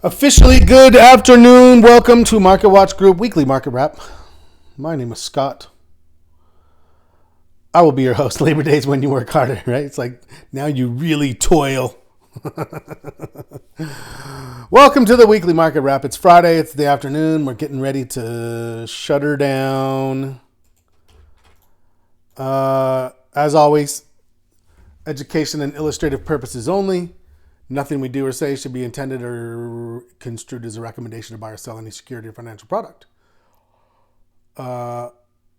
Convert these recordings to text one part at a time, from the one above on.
Officially good afternoon. Welcome to Market Watch Group Weekly Market Wrap. My name is Scott. I will be your host. Labor Day is when you work harder, right? It's like now you really toil. Welcome to the Weekly Market Wrap. It's Friday. It's the afternoon. We're getting ready to shut her down. As always, education and illustrative purposes only. Nothing we do or say should be intended or construed as a recommendation to buy or sell any security or financial product.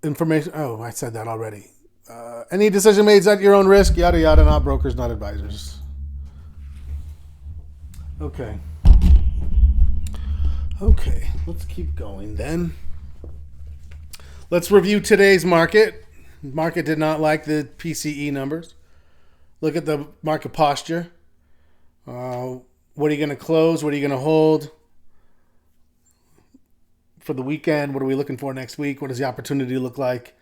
Information. Oh, I said that already. Any decision made is at your own risk. Yada, yada, not brokers, not advisors. Okay, let's keep going then. Let's review today's market. Market did not like the PCE numbers. Look at the market posture. What are you going to close? What are you going to hold for the weekend? What are we looking for next week? What does the opportunity look like?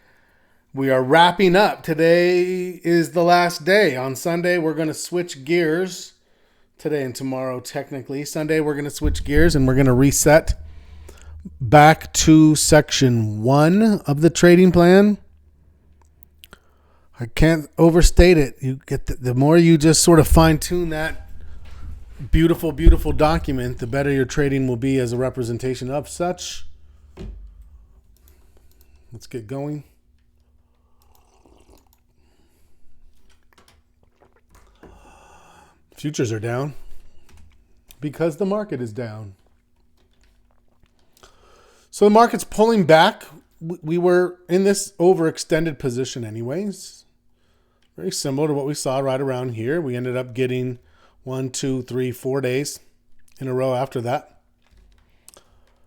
We are wrapping up. Today is the last day. On Sunday, we're going to switch gears. Today and tomorrow, technically. Sunday, we're going to switch gears and we're going to reset back to section 1 of the trading plan. I can't overstate it. You get the more you just sort of fine tune that beautiful, beautiful document, the better your trading will be as a representation of such. Let's get going. Futures are down because the market is down. So the market's pulling back. We were in this overextended position anyways. Very similar to what we saw right around here. We ended up getting 1, 2, 3, 4 days in a row after that.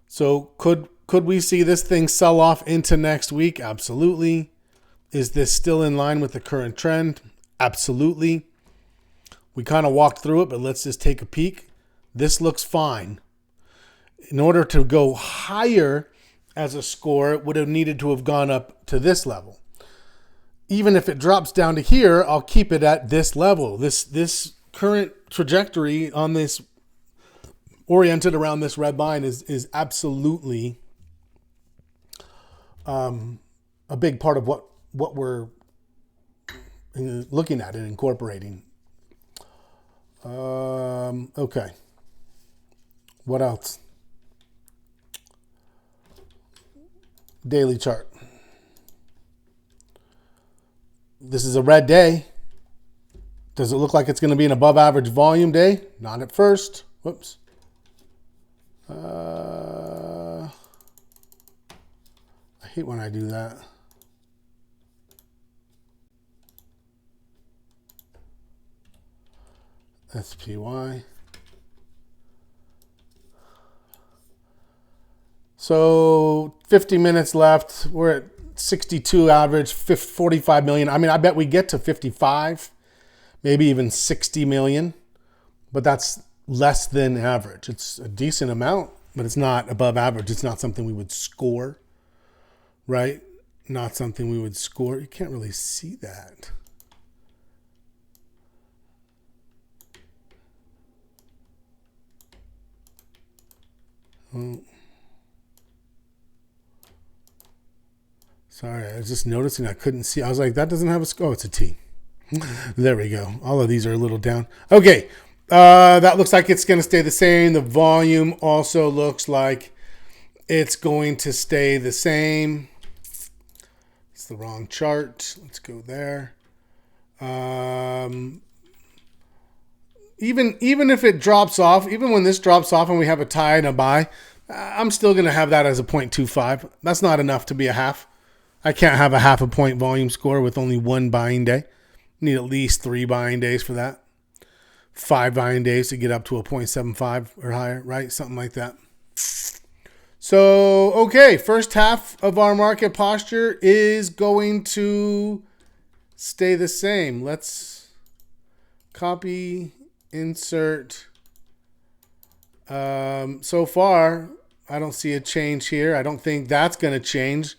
So could we see this thing sell off into next week? Absolutely. Is this still in line with the current trend? Absolutely. We kind of walked through it, but let's just take a peek. This looks fine. In order to go higher as a score, it would have needed to have gone up to this level. Even if it drops down to here, I'll keep it at this level. This current trajectory on this, oriented around this red line, is absolutely a big part of what we're looking at and incorporating. Okay. What else? Daily chart. This is a red day. Does it look like it's going to be an above average volume day? Not at first. Whoops. I hate when I do that. SPY. So 50 minutes left. We're at 62 average, 45 million. I mean, I bet we get to 55, maybe even 60 million, but that's less than average. It's a decent amount, but it's not above average. It's not something we would score, right? Not something we would score. You can't really see that. Oh. Sorry, I was just noticing I couldn't see. I was like, that doesn't have a score. Oh, it's a T. There we go. All of these are a little down. Okay, that looks like it's going to stay the same. The volume also looks like it's going to stay the same. It's the wrong chart. Let's go there. Even if it drops off, even when this drops off and we have a tie and a buy, I'm still going to have that as a 0.25. That's not enough to be a half. I can't have a half a point volume score with only one buying day. Need at least 3 buying days for that. 5 buying days to get up to a 0.75 or higher, right? Something like that. So, okay, first half of our market posture is going to stay the same. Let's copy, insert. So far, I don't see a change here. I don't think that's going to change.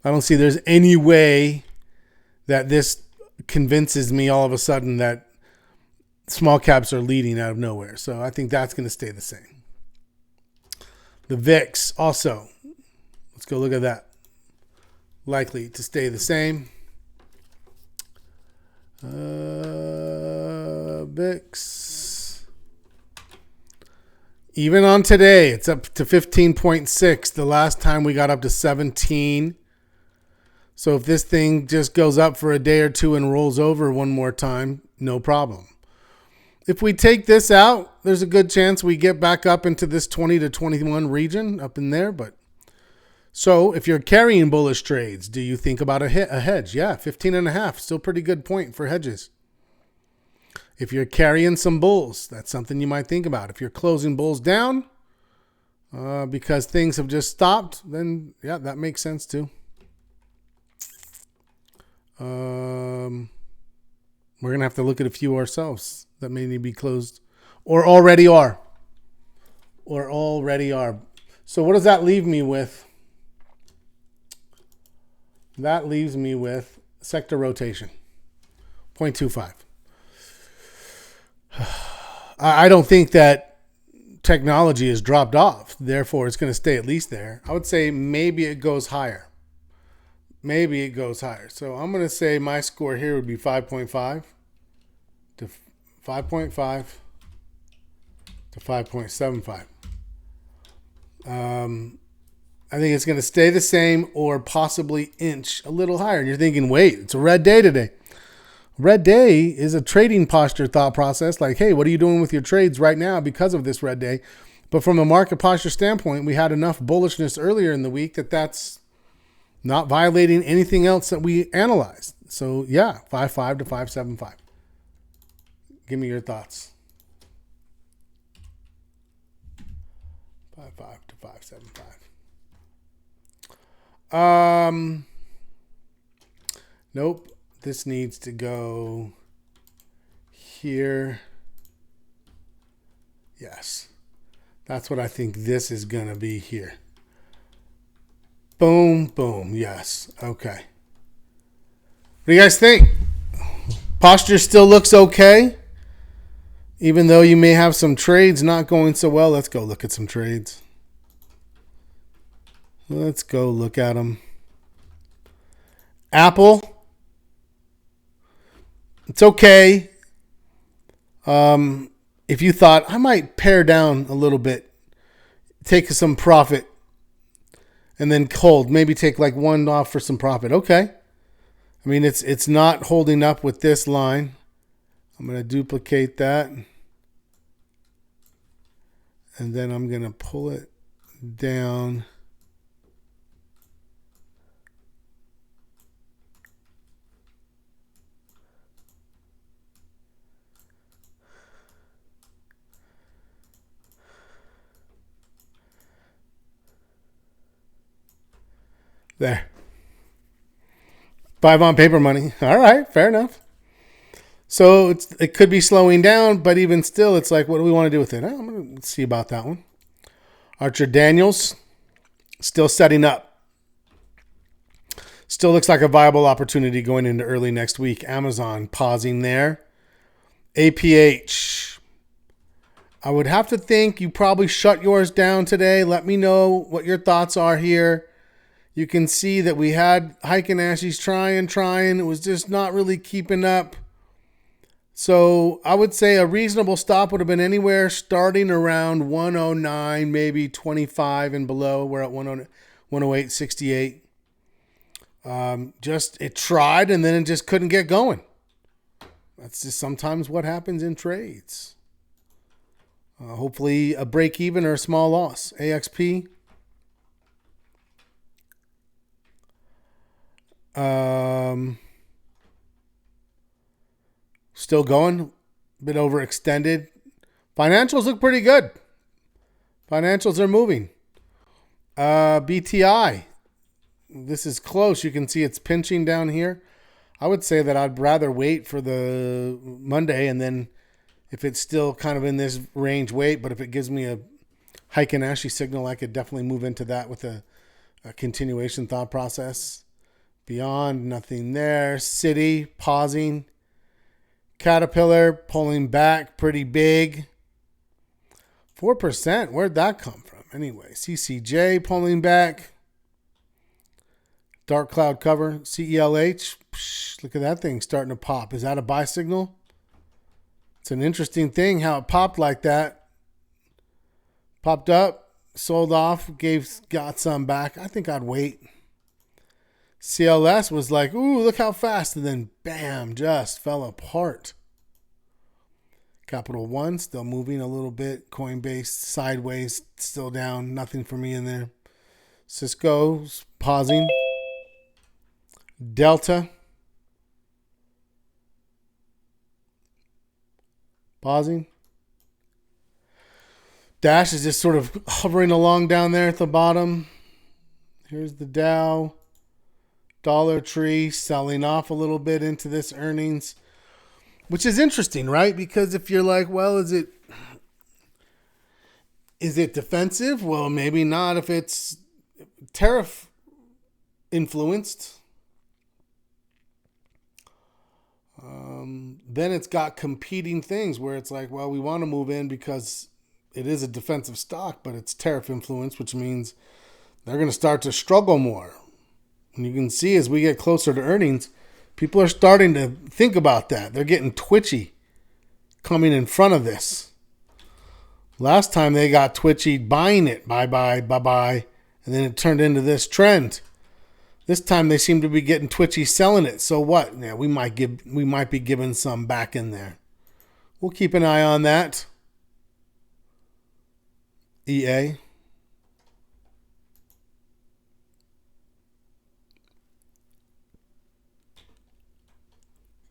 I don't see there's any way that this convinces me all of a sudden that small caps are leading out of nowhere. So I think that's going to stay the same. The VIX also. Let's go look at that. Likely to stay the same. VIX. Even on today, it's up to 15.6. The last time we got up to 17. So if this thing just goes up for a day or two and rolls over one more time, no problem. If we take this out, there's a good chance we get back up into this 20 to 21 region up in there. But so if you're carrying bullish trades, do you think about a hedge? Yeah, 15.5, still pretty good point for hedges. If you're carrying some bulls, that's something you might think about. If you're closing bulls down because things have just stopped, then yeah, that makes sense too. We're going to have to look at a few ourselves that may need to be closed or already are. So what does that leave me with? That leaves me with sector rotation, 0.25. I don't think that technology has dropped off. Therefore, it's going to stay at least there. I would say maybe it goes higher. So I'm going to say my score here would be 5.5 to 5.5 to 5.75. I think it's going to stay the same or possibly inch a little higher. And you're thinking, wait, it's a red day today. Red day is a trading posture thought process. Like, hey, what are you doing with your trades right now because of this red day? But from a market posture standpoint, we had enough bullishness earlier in the week that that's not violating anything else that we analyzed. So, yeah, 5.5 to 5.75. Give me your thoughts. 5.5 to 5.75. Nope. This needs to go here. Yes. That's what I think this is going to be here. Boom, boom. Yes. Okay. What do you guys think? Posture still looks okay, even though you may have some trades not going so well. Let's go look at some trades. Let's go look at them. Apple. It's okay. If you thought, I might pare down a little bit, take some profit, and then hold. Maybe take like one off for some profit. Okay. I mean, it's not holding up with this line. I'm going to duplicate that. And then I'm going to pull it down. There. 5 on paper money. All right, fair enough. So it could be slowing down, but even still, it's like, what do we want to do with it? I'm going to see about that one. Archer Daniels, still setting up. Still looks like a viable opportunity going into early next week. Amazon pausing there. APH. I would have to think you probably shut yours down today. Let me know what your thoughts are here. You can see that we had Heiken Ashies trying. It was just not really keeping up. So I would say a reasonable stop would have been anywhere starting around 109, maybe 25 and below. We're at 108.68. Just it tried and then it just couldn't get going. That's just sometimes what happens in trades. Hopefully a break even or a small loss. AXP. Still going, a bit overextended. Financials look pretty good. Financials are moving. BTI, this is close. You can see it's pinching down here. I would say that I'd rather wait for the Monday, and then if it's still kind of in this range, wait. But if it gives me a Heiken Ashi signal, I could definitely move into that with a continuation thought process. Beyond, nothing there. City, pausing. Caterpillar, pulling back pretty big. 4%, where'd that come from? Anyway, CCJ pulling back. Dark cloud cover. CELH. Psh, look at that thing starting to pop. Is that a buy signal? It's an interesting thing how it popped like that. Popped up, sold off, got some back. I think I'd wait. CLS was like, ooh, look how fast. And then, bam, just fell apart. Capital One still moving a little bit. Coinbase sideways, still down. Nothing for me in there. Cisco's pausing. Delta. Pausing. Dash is just sort of hovering along down there at the bottom. Here's the Dow. Dollar Tree selling off a little bit into this earnings, which is interesting, right? Because if you're like, well, is it defensive? Well, maybe not if it's tariff influenced. Then it's got competing things where it's like, well, we want to move in because it is a defensive stock, but it's tariff influence, which means they're going to start to struggle more. And you can see as we get closer to earnings, people are starting to think about that. They're getting twitchy coming in front of this. Last time they got twitchy buying it. Bye-bye, bye-bye. And then it turned into this trend. This time they seem to be getting twitchy selling it. So what? Yeah, we might be giving some back in there. We'll keep an eye on that. EA.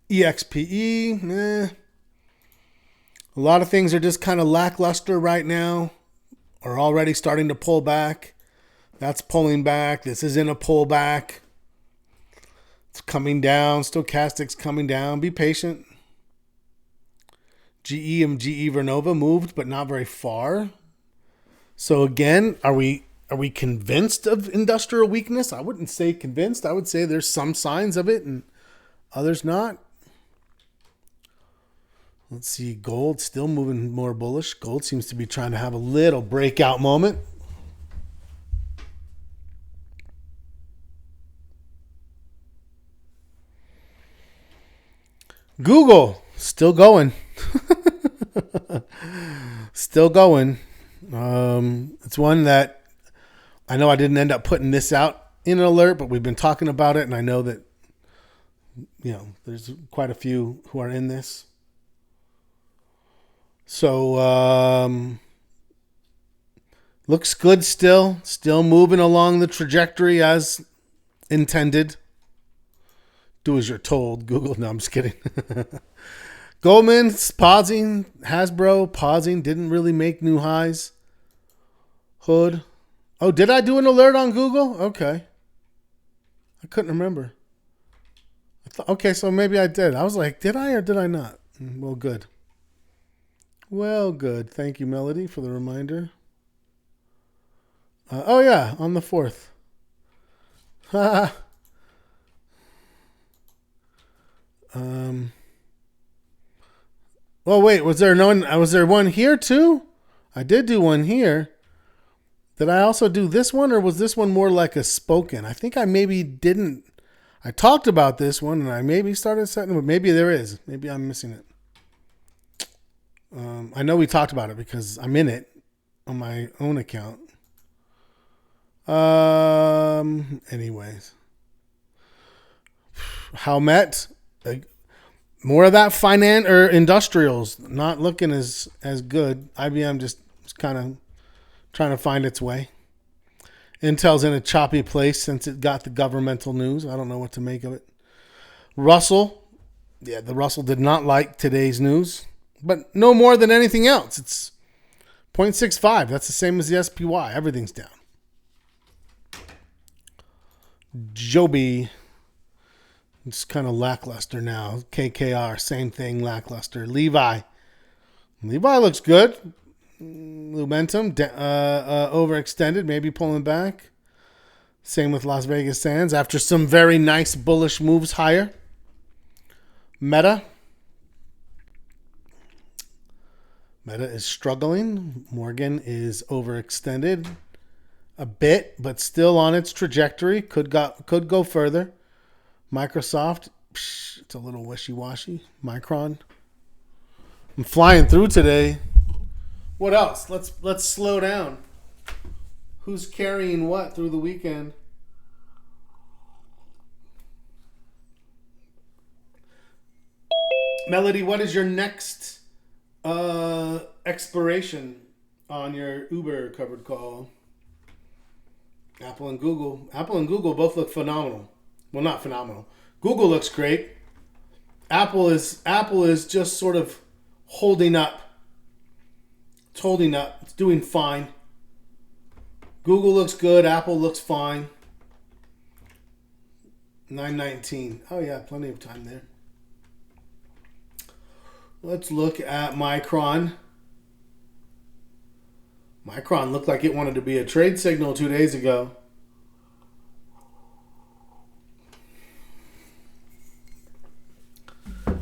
EXPE. A lot of things are just kind of lackluster right now. Are already starting to pull back. That's pulling back. This is in a pullback. It's coming down. Stochastic's coming down. Be patient. GE and GE Vernova moved, but not very far. So again, are we convinced of industrial weakness? I wouldn't say convinced. I would say there's some signs of it and others not. Let's see. Gold still moving more bullish. Gold seems to be trying to have a little breakout moment. Google, still going. Still going. It's one that I know I didn't end up putting this out in an alert, but we've been talking about it, and I know that, there's quite a few who are in this. So, looks good still. Still moving along the trajectory as intended. Do as you're told, Google. No, I'm just kidding. Goldman's pausing. Hasbro pausing. Didn't really make new highs. Hood. Oh, did I do an alert on Google? Okay. I couldn't remember. Okay, so maybe I did. I was like, did I or did I not? Well, good. Well, good. Thank you, Melody, for the reminder. Oh, yeah, on the 4th. Well, wait, was there one here too? I did do one here. Did I also do this one, or was this one more like a spoken? I think I maybe didn't. I talked about this one, and I maybe started setting, but maybe there is. Maybe I'm missing it. I know we talked about it because I'm in it on my own account. Anyways. Howmet. More of that finance or industrials not looking as good. IBM just kind of trying to find its way. Intel's in a choppy place since it got the governmental news. I don't know what to make of it. Russell. Yeah, the Russell did not like today's news. But no more than anything else. It's 0.65. That's the same as the SPY. Everything's down. Joby. It's kind of lackluster now. KKR, same thing, lackluster. Levi looks good. Lumentum, overextended, maybe pulling back. Same with Las Vegas Sands after some very nice bullish moves higher. Meta is struggling. Morgan is overextended a bit, but still on its trajectory. Could go further. Microsoft, it's a little wishy-washy. Micron, I'm flying through today. What else? Let's slow down. Who's carrying what through the weekend? Melody, what is your next expiration on your Uber covered call? Apple and Google. Apple and Google both look phenomenal. Well, not phenomenal. Google looks great. Apple is just sort of holding up. It's holding up. It's doing fine. Google looks good. Apple looks fine. 9:19. Oh yeah, plenty of time there. Let's look at Micron. Micron looked like it wanted to be a trade signal 2 days ago.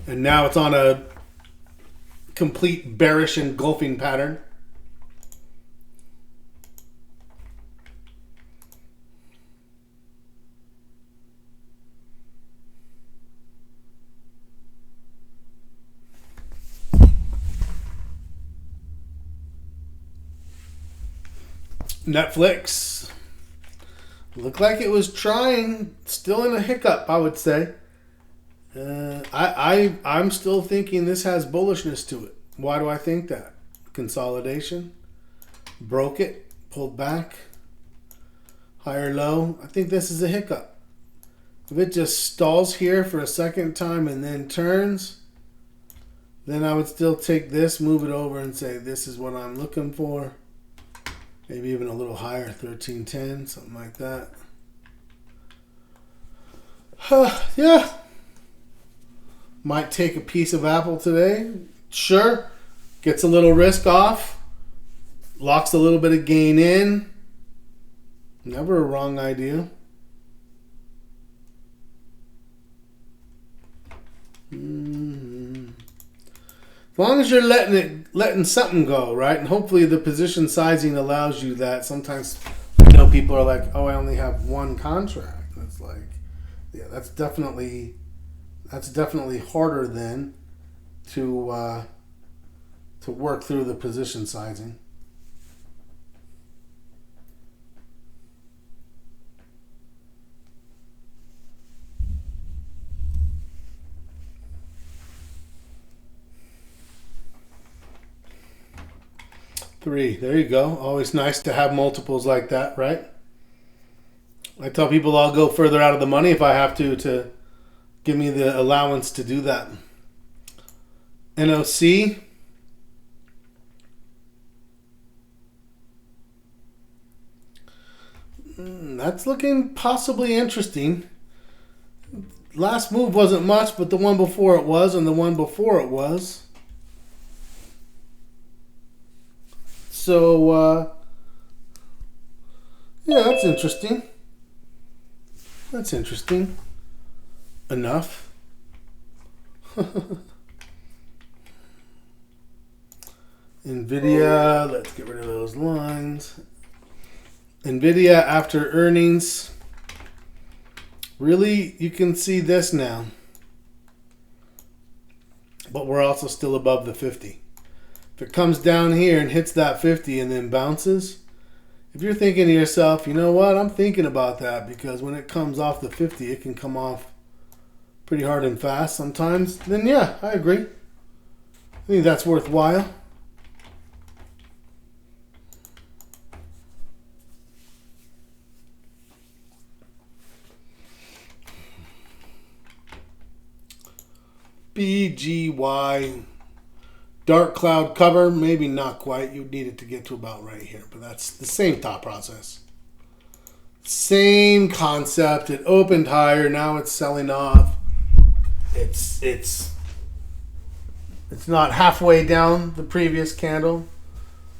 And now it's on a complete bearish engulfing pattern. Netflix looked like it was trying, still in a hiccup, I would say. I'm still thinking this has bullishness to it. Why do I think that? Consolidation, broke it, pulled back, higher low. I think this is a hiccup. If it just stalls here for a second time and then turns, then I would still take this, move it over, and say this is what I'm looking for. Maybe even a little higher, 1310, something like that. Yeah. Might take a piece of Apple today. Sure. Gets a little risk off. Locks a little bit of gain in. Never a wrong idea. As long as you're letting something go, right? And hopefully the position sizing allows you that. Sometimes, people are like, "Oh, I only have one contract." It's like, yeah, that's definitely harder then to work through the position sizing. Three. There you go. Always nice to have multiples like that, right? I tell people I'll go further out of the money if I have to give me the allowance to do that. NOC. That's looking possibly interesting. Last move wasn't much, but the one before it was, and the one before it was. So, yeah, that's interesting. That's interesting enough. NVIDIA, let's get rid of those lines. NVIDIA after earnings. Really, you can see this now. But we're also still above the 50. If it comes down here and hits that 50 and then bounces, if you're thinking to yourself, you know what, I'm thinking about that, because when it comes off the 50, it can come off pretty hard and fast sometimes, then yeah, I agree. I think that's worthwhile. BGY. Dark cloud cover, maybe not quite. You'd need it to get to about right here, but that's the same thought process. Same concept. It opened higher, now it's selling off. It's not halfway down the previous candle.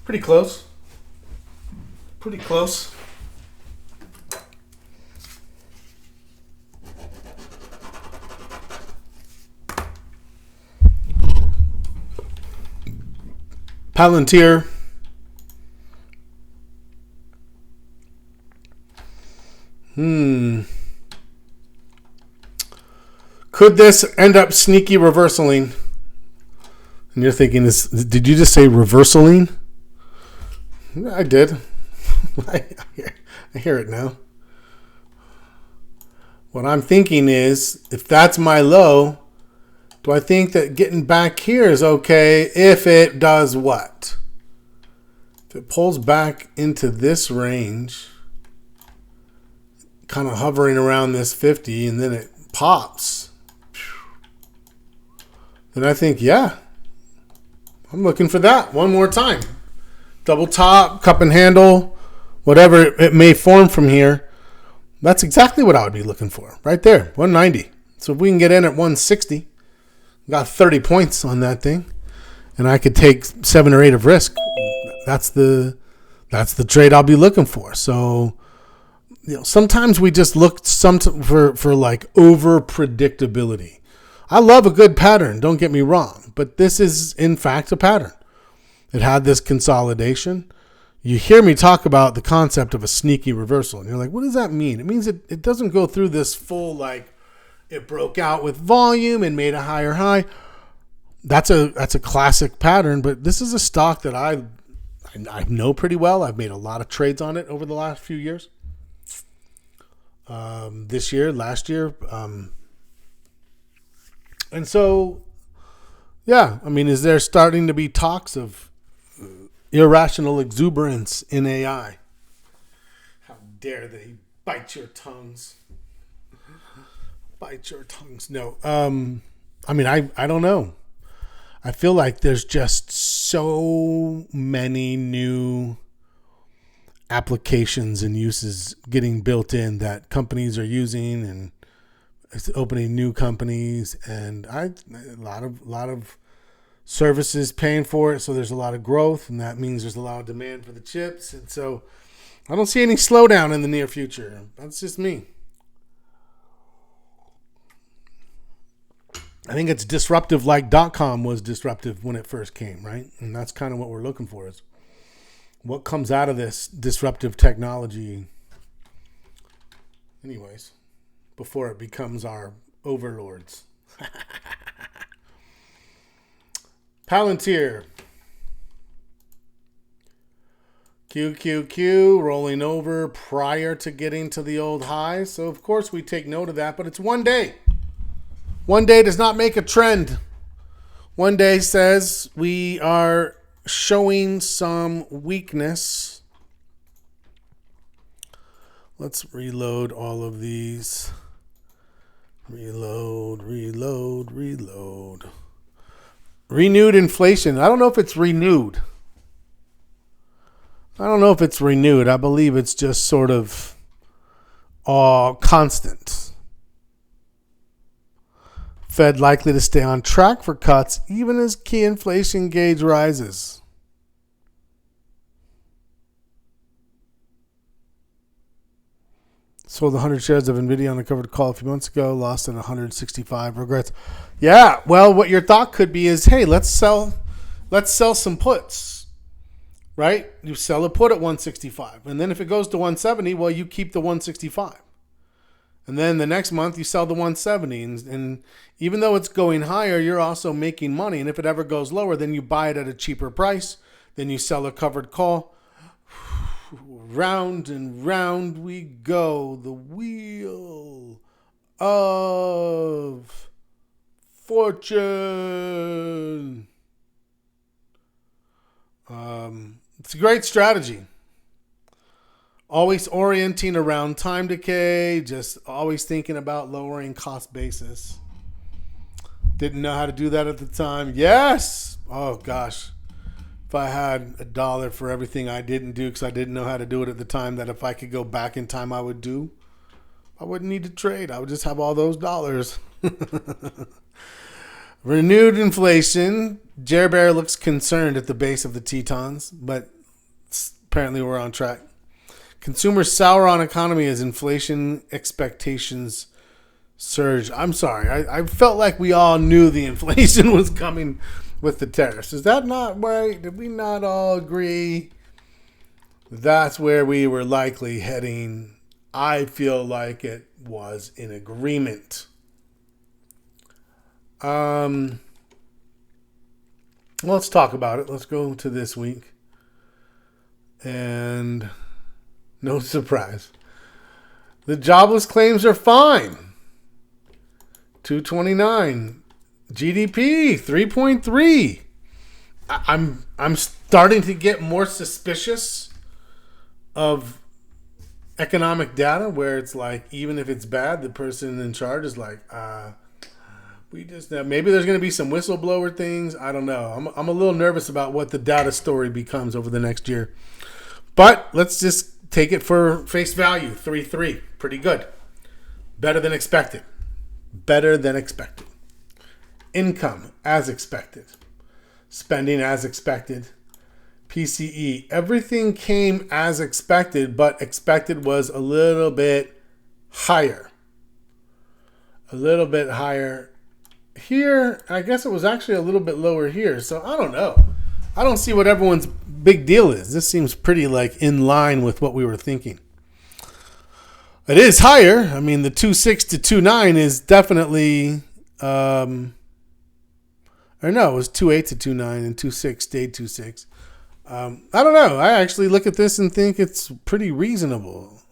Pretty close. Pretty close. Palantir. Could this end up sneaky reversaling? And you're thinking, did you just say reversaling? I did. I hear it now. What I'm thinking is, if that's my low, do I think that getting back here is okay if it does what? If it pulls back into this range, kind of hovering around this 50, and then it pops, then I think, yeah, I'm looking for that one more time. Double top, cup and handle, whatever it may form from here. That's exactly what I would be looking for. Right there, 190. So if we can get in at 160, got 30 points on that thing, and I could take 7 or 8 of risk. That's the trade I'll be looking for. So, sometimes we just look for like over predictability. I love a good pattern, don't get me wrong, but this is in fact a pattern. It had this consolidation. You hear me talk about the concept of a sneaky reversal, and you're like, what does that mean? It means it doesn't go through this full, like, it broke out with volume and made a higher high. That's a classic pattern, but this is a stock that I know pretty well. I've made a lot of trades on it over the last few years. This year, last year. And so, yeah, I mean, is there starting to be talks of irrational exuberance in AI? How dare they bite your tongues? Bite your tongues. No. I mean, I don't know. I feel like there's just so many new applications and uses getting built in that companies are using, and it's opening new companies, and a lot of services paying for it. So there's a lot of growth, and that means there's a lot of demand for the chips. And so I don't see any slowdown in the near future. That's just me. I think it's disruptive, like .com was disruptive when it first came, right? And that's kind of what we're looking for, is what comes out of this disruptive technology anyways, before it becomes our overlords. Palantir. QQQ rolling over prior to getting to the old high. So, of course, we take note of that, but it's one day. One day does not make a trend. One day says we are showing some weakness. Let's reload all of these. Reload. Renewed inflation. I don't know if it's renewed. I believe it's just sort of constant. Fed likely to stay on track for cuts even as key inflation gauge rises. Sold 100 shares of NVIDIA on a covered call a few months ago, lost at 165. Regrets. Yeah, well, what your thought could be is, hey, let's sell some puts, right? You sell a put at 165, and then if it goes to 170, well, you keep the 165. And then the next month you sell the 170, and even though it's going higher, you're also making money. And if it ever goes lower, then you buy it at a cheaper price. Then you sell a covered call. Round and round we go. The wheel of fortune. It's a great strategy. Always orienting around time decay, just always thinking about lowering cost basis. Didn't know how to do that at the time. Yes. Oh, gosh. If I had $1 for everything I didn't do because I didn't know how to do it at the time, that if I could go back in time, I would do. I wouldn't need to trade. I would just have all those dollars. Renewed inflation. Jer Bear looks concerned at the base of the Tetons, but apparently we're on track. Consumers sour on economy as inflation expectations surge. I'm sorry. I felt like we all knew the inflation was coming with the tariffs. Is that not right? Did we not all agree that's where we were likely heading? I feel like it was in agreement. Let's talk about it. Let's go to this week. And no surprise, the jobless claims are fine. 229. GDP 3.3. I'm starting to get more suspicious of economic data where it's like, even if it's bad, the person in charge is like, maybe there's going to be some whistleblower things. I don't know. I'm a little nervous about what the data story becomes over the next year. But let's just take it for face value. 3.3. Pretty good. Better than expected. Better than expected. Income as expected. Spending as expected. PCE. Everything came as expected, but expected was a little bit higher. A little bit higher here. I guess it was actually a little bit lower here. So I don't know. I don't see what everyone's big deal is. This seems pretty like in line with what we were thinking. It is higher. I mean, the 2.6 to 2.9 is definitely, or no, it was 2.8 to 2.9 and 2.6 stayed 2.6. I don't know. I actually look at this and think it's pretty reasonable.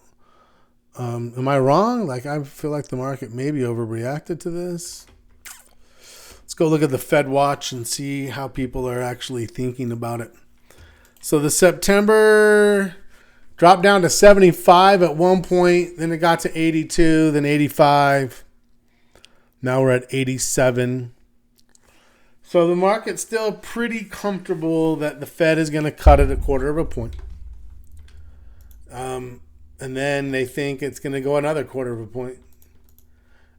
Am I wrong? Like, I feel like the market maybe overreacted to this. Let's go look at the Fed Watch and see how people are actually thinking about it. So the September dropped down to 75 at one point. Then it got to 82, then 85. Now we're at 87. So the market's still pretty comfortable that the Fed is going to cut it 1/4 point. And then they think it's going to go another 1/4 point.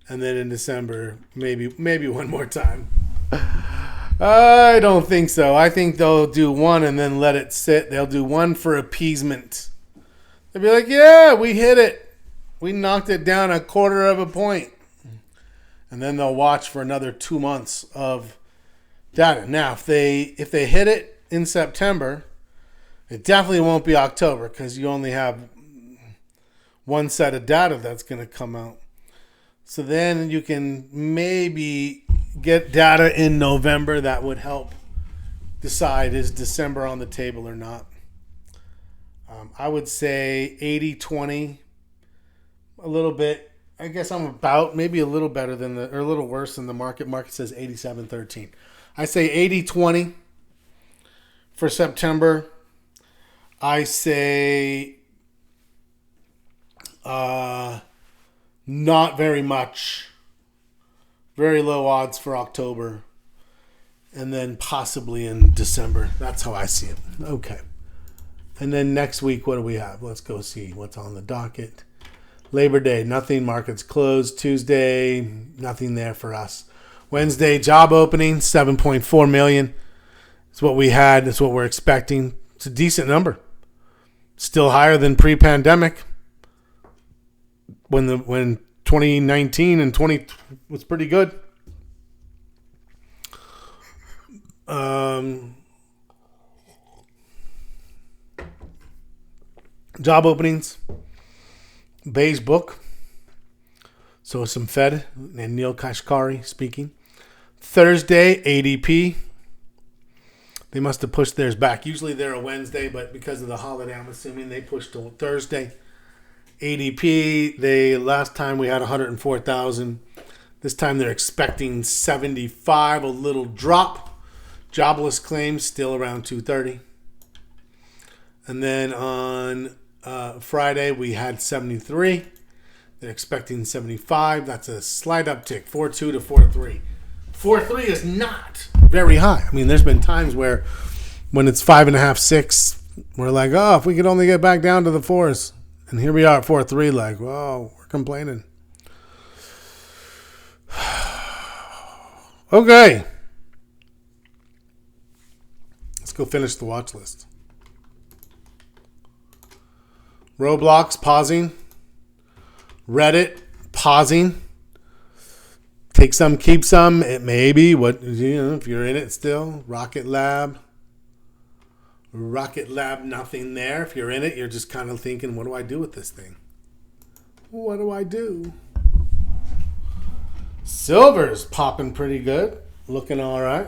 And then in December, maybe one more time. I don't think so. I think they'll do one and then let it sit. They'll do one for appeasement. They'll be like, yeah, we hit it. We knocked it down 1/4 point. And then they'll watch for another 2 months of data. Now, if they hit it in September, it definitely won't be October because you only have one set of data that's going to come out. So then you can maybe get data in November that would help decide is December on the table or not. I would say 80-20, a little bit. I guess I'm about maybe a little better than or a little worse than the market. Market says 87-13. I say 80-20 for September. I say not very much. Very low odds for October. And then possibly in December. That's how I see it. Okay. And then next week, what do we have? Let's go see what's on the docket. Labor Day, nothing. Markets closed. Tuesday, nothing there for us. Wednesday, job opening, 7.4 million. It's what we had. It's what we're expecting. It's a decent number. Still higher than pre-pandemic. When 2019 and 20 was pretty good. Job openings. Bay's book. So some Fed and Neil Kashkari speaking. Thursday, ADP. They must have pushed theirs back. Usually they're a Wednesday, but because of the holiday, I'm assuming they pushed to Thursday. ADP, last time we had 104,000. This time they're expecting 75, a little drop. Jobless claims still around 230. And then on Friday we had 73. They're expecting 75. That's a slight uptick, 4.2 to 4.3. 4.3 is not very high. I mean, there's been times where when it's 5.5, 6, we're like, oh, if we could only get back down to the 4s. And here we are at 4.3, like, whoa, we're complaining. Okay. Let's go finish the watch list. Roblox pausing. Reddit pausing. Take some, keep some. It may be what, if you're in it still. Rocket Lab, nothing there. If you're in it, you're just kind of thinking, what do I do with this thing? What do I do? Silver's popping pretty good. Looking all right.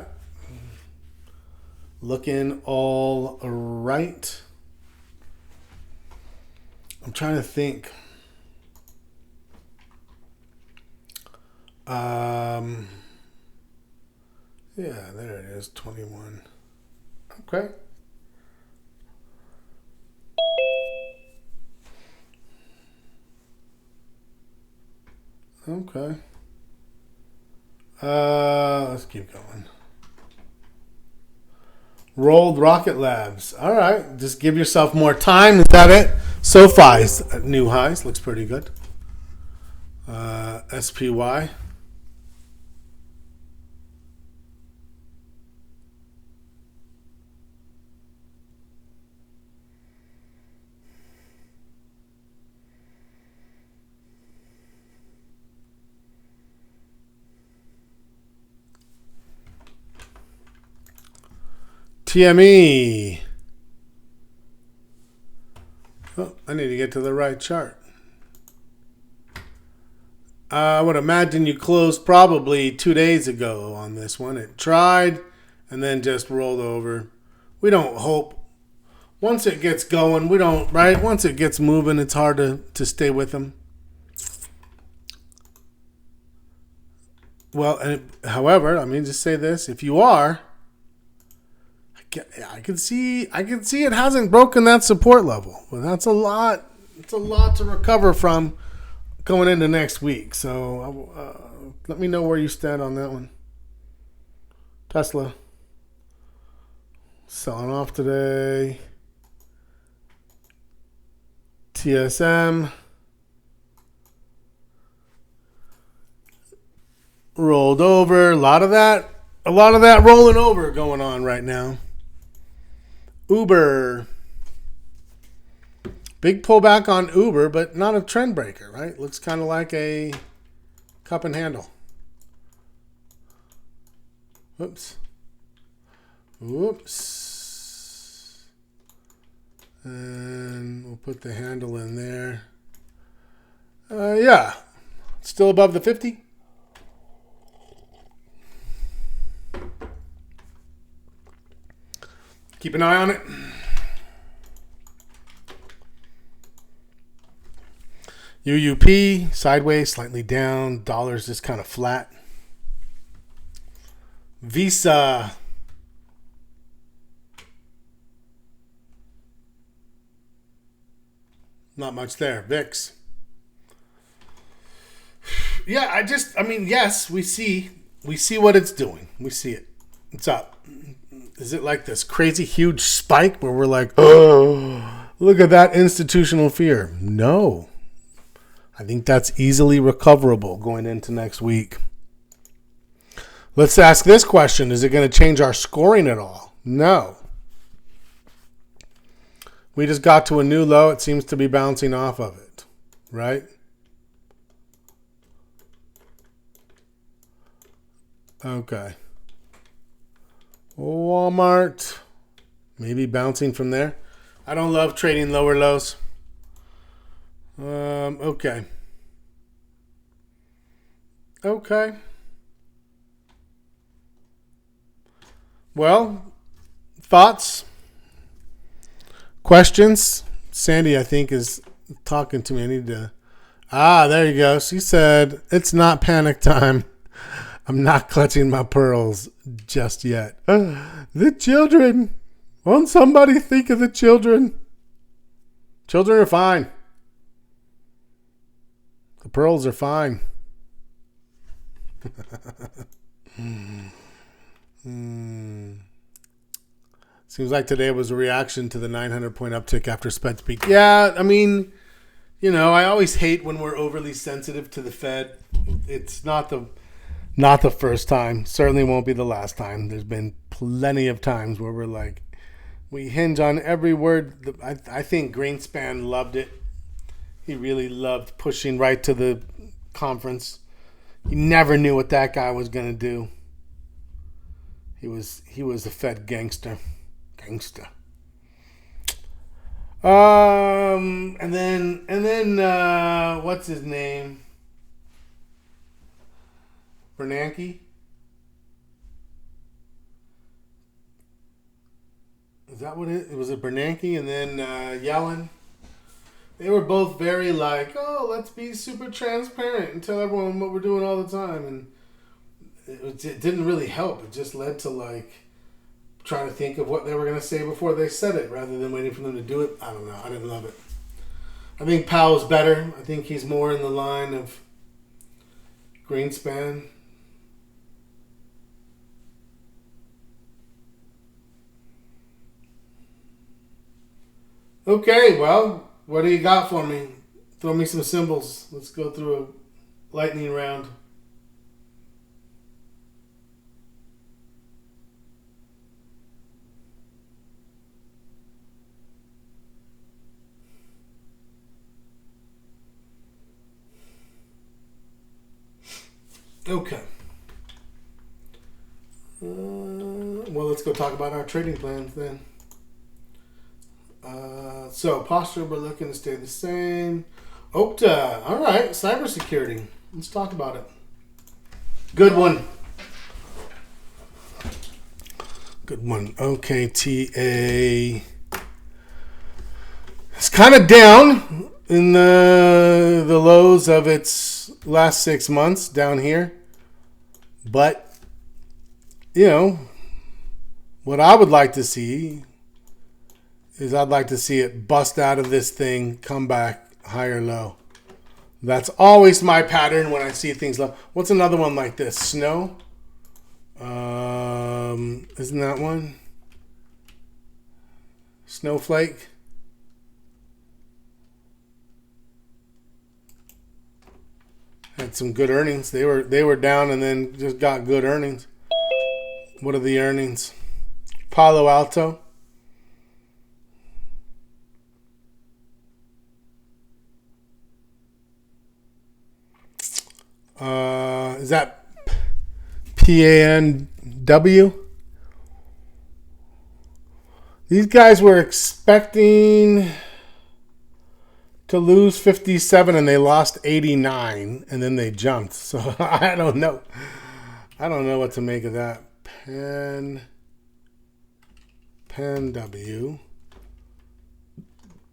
Looking all right. I'm trying to think. Yeah, there it is, 21. Okay. Okay. Let's keep going. Rolled Rocket Labs. All right. Just give yourself more time. Is that it? SoFi's new highs. Looks pretty good. SPY. TME. Oh, I need to get to the right chart. I would imagine you closed probably 2 days ago on this one. It tried and then just rolled over. We don't hope. Once it gets going, we don't, right? Once it gets moving, it's hard to stay with them. Well, however, I mean, just say this. If you are, I can see it hasn't broken that support level. But that's a lot. It's a lot to recover from going into next week. So let me know where you stand on that one. Tesla selling off today. TSM rolled over. A lot of that rolling over going on right now. Uber. Big pullback on Uber, but not a trend breaker, right? Looks kind of like a cup and handle. Whoops. And we'll put the handle in there. Yeah. Still above the 50. Keep an eye on it. UUP, sideways, slightly down. Dollar's just kind of flat. Visa. Not much there. VIX. Yeah, yes, we see what it's doing. We see it. It's up. Is it like this crazy huge spike where we're like, oh, look at that institutional fear? No. I think that's easily recoverable going into next week. Let's ask this question. Is it going to change our scoring at all? No. We just got to a new low. It seems to be bouncing off of it, right? Okay. Walmart, maybe bouncing from there. I don't love trading lower lows. Okay. Well, thoughts? Questions? Sandy, I think, is talking to me. I need to... there you go. She said, it's not panic time. I'm not clutching my pearls just yet. The children. Won't somebody think of the children? Children are fine. The pearls are fine. Seems like today was a reaction to the 900-point uptick after Spence peak. Yeah, I mean, I always hate when we're overly sensitive to the Fed. It's not the first time. Certainly won't be the last time. There's been plenty of times where we're like, we hinge on every word. I think Greenspan loved it. He really loved pushing right to the conference. You never knew what that guy was gonna do. He was a Fed gangster. Gangster. And then what's his name? Bernanke? Is that what it was? It Bernanke and then Yellen? They were both very like, oh, let's be super transparent and tell everyone what we're doing all the time. And it didn't really help. It just led to like trying to think of what they were going to say before they said it rather than waiting for them to do it. I don't know. I didn't love it. I think Powell's better. I think he's more in the line of Greenspan. Okay, well, what do you got for me? Throw me some symbols. Let's go through a lightning round. Okay. Well, let's go talk about our trading plans then. So posture, we're looking to stay the same. Okta, all right, cybersecurity. Let's talk about it. Good one. Good one. OKTA. It's kind of down in the lows of its last 6 months down here. But, you know, what I would like to see is I'd like to see it bust out of this thing, come back higher low. That's always my pattern when I see things low. What's another one like this? Snow? Isn't that one? Snowflake? Had some good earnings. They were down and then just got good earnings. What are the earnings? Palo Alto. Is that PANW? These guys were expecting to lose 57 and they lost 89 and then they jumped. So I don't know. I don't know what to make of that. PANW.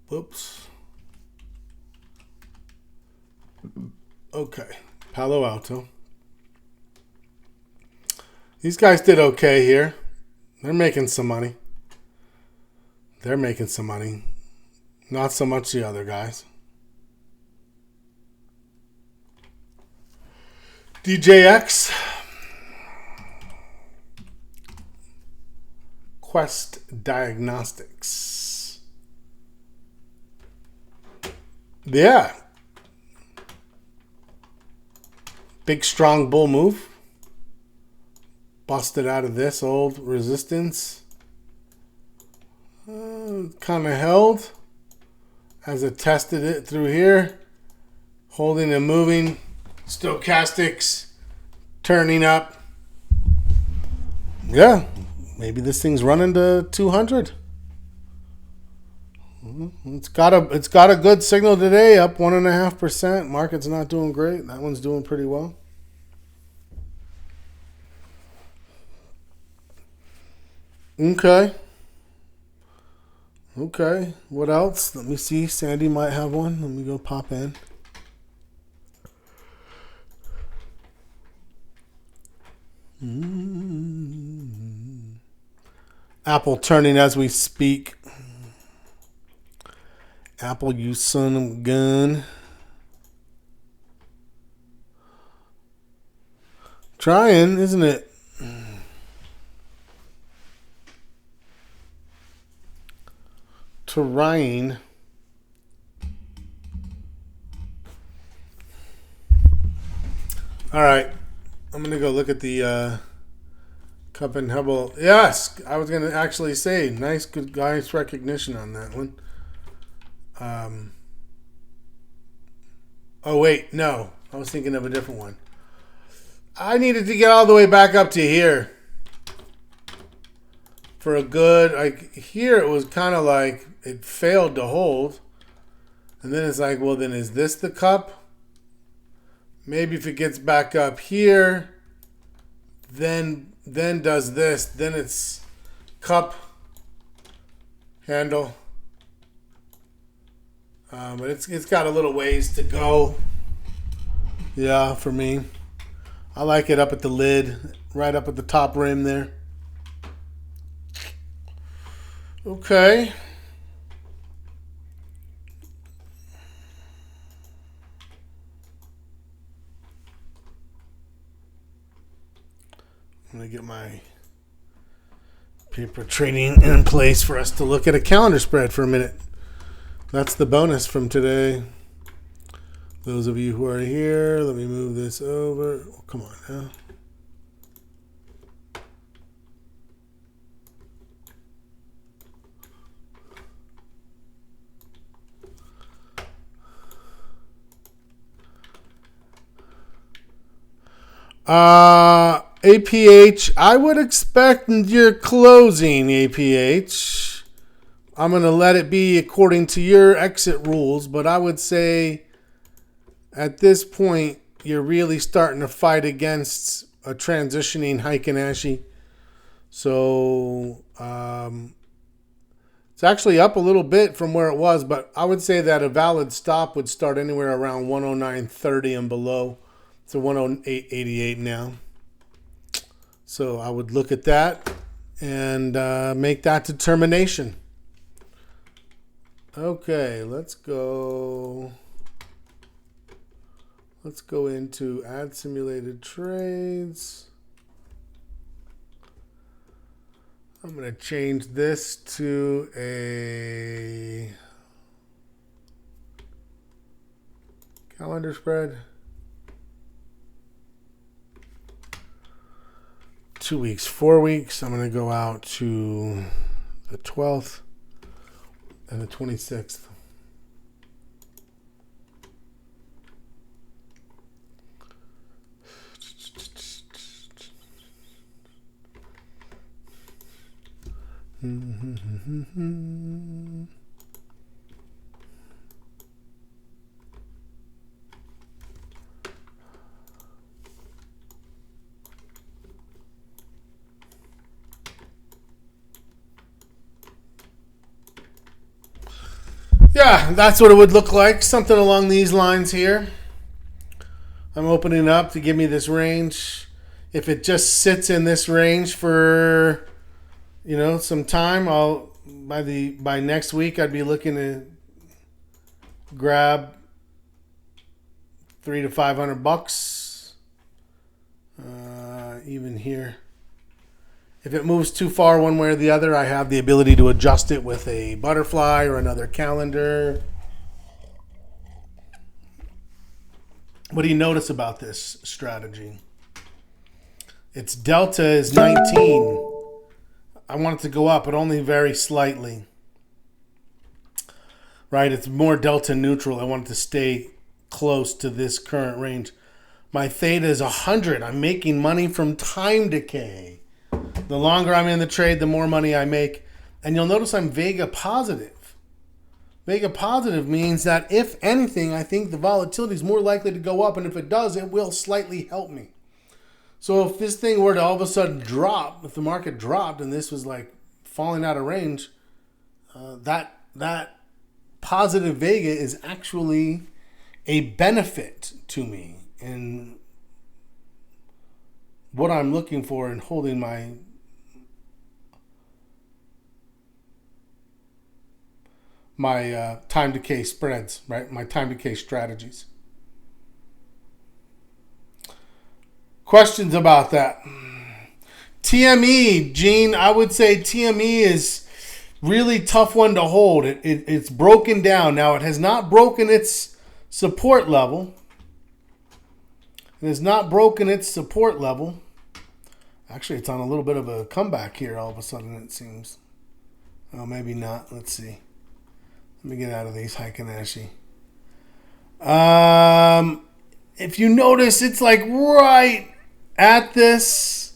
Whoops. Okay. Palo Alto. These guys did okay here. They're making some money. Not so much the other guys. DJX. Quest Diagnostics. Yeah. Big strong bull move. Busted out of this old resistance. Kind of held as it tested it through here. Holding and moving. Stochastics turning up. Yeah. Maybe this thing's running to 200. It's got a good signal today, up 1.5%. Market's not doing great. That one's doing pretty well. Okay. What else? Let me see. Sandy might have one. Let me go pop in. Apple turning as we speak. Apple, you son of a gun. Trying, isn't it? Trying. All right. I'm going to go look at the Cup and Hubble. Yes, I was going to actually say, nice recognition on that one. Oh, wait, no. I was thinking of a different one. I needed to get all the way back up to here for a good, like here it was kind of like it failed to hold. And then it's like, well, then is this the cup? Maybe if it gets back up here, then does this. Then it's cup, handle. But it's got a little ways to go. Yeah, for me. I like it up at the lid, right up at the top rim there. Okay. I'm going to get my paper trading in place for us to look at a calendar spread for a minute. That's the bonus from today. Those of you who are here, let me move this over. Oh, come on now. APH, I would expect your closing, APH. I'm going to let it be according to your exit rules, but I would say at this point, you're really starting to fight against a transitioning Heiken Ashi. So it's actually up a little bit from where it was, but I would say that a valid stop would start anywhere around 109.30 and below. It's 108.88 now. So I would look at that and make that determination. Okay, let's go. Let's go into add simulated trades. I'm going to change this to a calendar spread. 2 weeks, 4 weeks. I'm going to go out to the 12th and the 26th. Yeah, that's what it would look like. Something along these lines here. I'm opening up to give me this range. If it just sits in this range for, some time, by next week I'd be looking to grab $300 to $500. Even here. If it moves too far one way or the other, I have the ability to adjust it with a butterfly or another calendar. What do you notice about this strategy? Its delta is 19. I want it to go up, but only very slightly. Right? It's more delta neutral. I want it to stay close to this current range. My theta is 100. I'm making money from time decay. The longer I'm in the trade, the more money I make. And you'll notice I'm Vega positive. Vega positive means that if anything, I think the volatility is more likely to go up. And if it does, it will slightly help me. So if this thing were to all of a sudden drop, if the market dropped and this was like falling out of range, that positive Vega is actually a benefit to me. And what I'm looking for in holding my time decay spreads, right? My time decay strategies. Questions about that? TME, Gene, I would say TME is really tough one to hold. It's broken down. Now, it has not broken its support level. It has not broken its support level. Actually, it's on a little bit of a comeback here all of a sudden, it seems. Oh, maybe not. Let's see. Let me get out of these Heiken Ashi. If you notice, it's like right at this.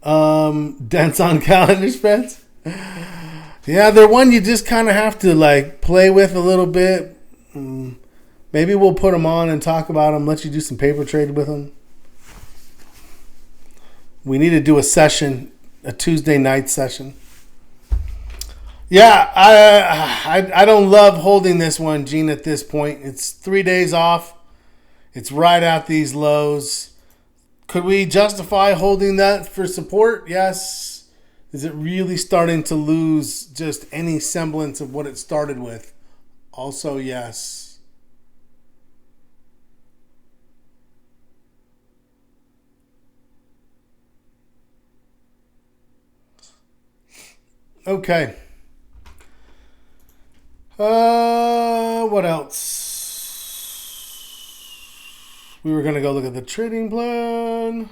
Dents on calendar spreads. Yeah, they're one you just kind of have to like play with a little bit. Maybe we'll put them on and talk about them. Let you do some paper trade with them. We need to do a session, a Tuesday night session. Yeah, I don't love holding this one, Gene, at this point. It's 3 days off. It's right at these lows. Could we justify holding that for support? Yes. Is it really starting to lose just any semblance of what it started with? Also, yes. Okay. What else? We were going to go look at the trading plan.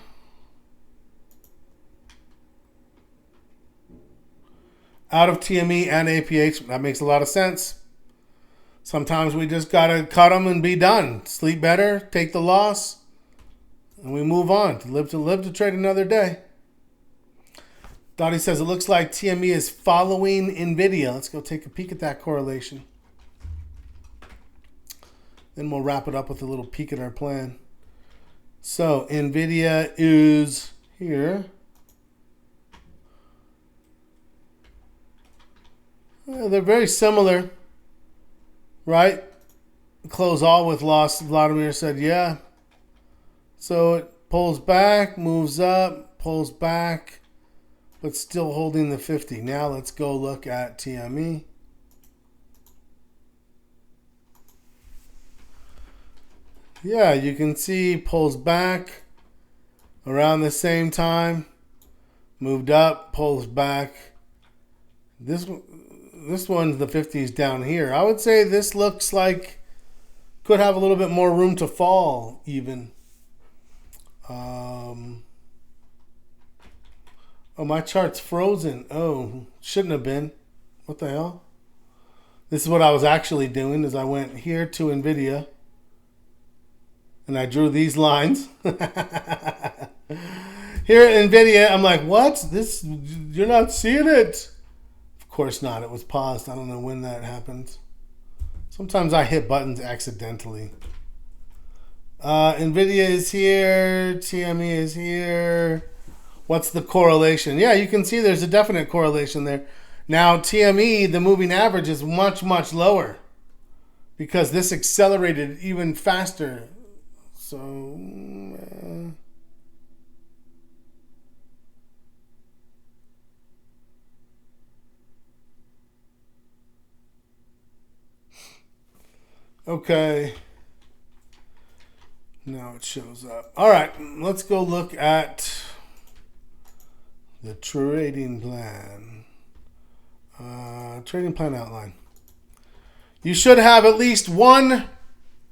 Out of TME and APH. That makes a lot of sense. Sometimes we just got to cut them and be done. Sleep better, take the loss, and we move on. Live to trade another day. Dottie says it looks like TME is following NVIDIA. Let's go take a peek at that correlation. Then we'll wrap it up with a little peek at our plan. So NVIDIA is here. They're very similar, right? Close all with loss. Vladimir said, yeah. So it pulls back, moves up, pulls back, but still holding the 50. Now let's go look at TME. Yeah, you can see pulls back around the same time, moved up, pulls back. This one's the 50s down here. I would say this looks like could have a little bit more room to fall even. Oh, my chart's frozen. Oh, shouldn't have been. What the hell? This is what I was actually doing is I went here to NVIDIA and I drew these lines. Here at NVIDIA, I'm like, what? This, you're not seeing it. Of course not. It was paused. I don't know when that happened. Sometimes I hit buttons accidentally. NVIDIA is here. TME is here. What's the correlation? Yeah, you can see there's a definite correlation there. Now, TME, the moving average, is much, much lower because this accelerated even faster. So, okay. Now it shows up. All right, let's go look at the trading plan. Trading plan outline. You should have at least one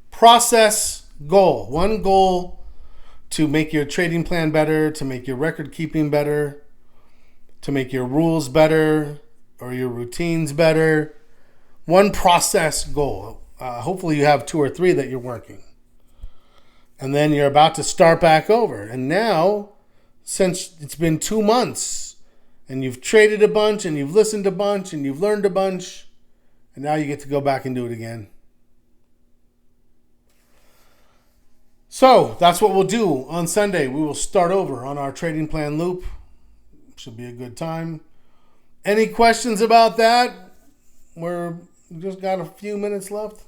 process goal. One goal to make your trading plan better, to make your record keeping better, to make your rules better, or your routines better. One process goal. Hopefully you have 2 or 3 that you're working. And then you're about to start back over. And now, since it's been 2 months, and you've traded a bunch, and you've listened a bunch, and you've learned a bunch, and now you get to go back and do it again. So, that's what we'll do on Sunday. We will start over on our trading plan loop. Should be a good time. Any questions about that? We're just got a few minutes left.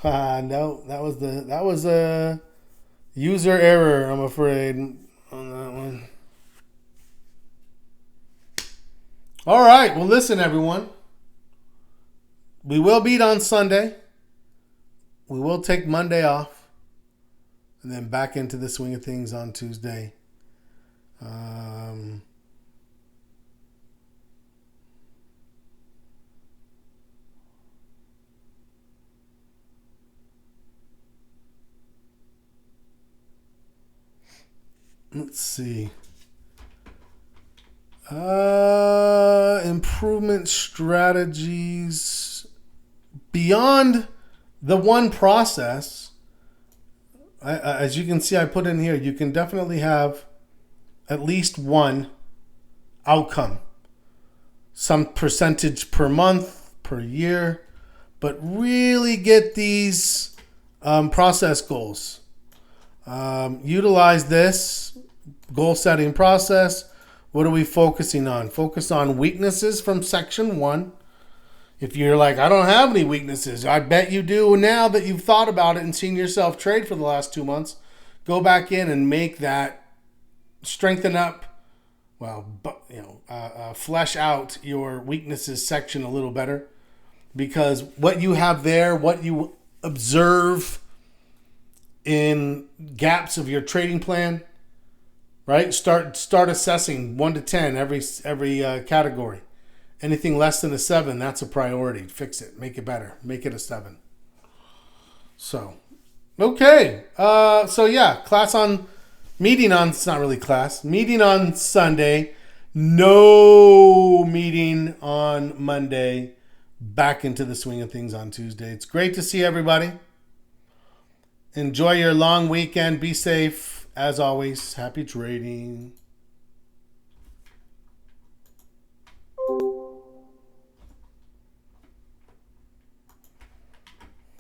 No, that was a user error, I'm afraid, on that one. All right. Well, listen, everyone. We will beat on Sunday. We will take Monday off. And then back into the swing of things on Tuesday. Let's see. Improvement strategies beyond the one process. as you can see, I put in here, you can definitely have at least one outcome. Some percentage per month, per year, but really get these process goals. Utilize this goal setting process. What are we focusing on? Focus on weaknesses from section 1. If you're like, I don't have any weaknesses, I bet you do now that you've thought about it and seen yourself trade for the last 2 months. Go back in and make that, strengthen up, flesh out your weaknesses section a little better. Because what you have there, what you observe in gaps of your trading plan, right? Start assessing 1 to 10 every category. Anything less than a 7, that's a priority. Fix it. Make it better. Make it a 7. So, okay. It's not really class. Meeting on Sunday. No meeting on Monday. Back into the swing of things on Tuesday. It's great to see everybody. Enjoy your long weekend. Be safe. As always, happy trading.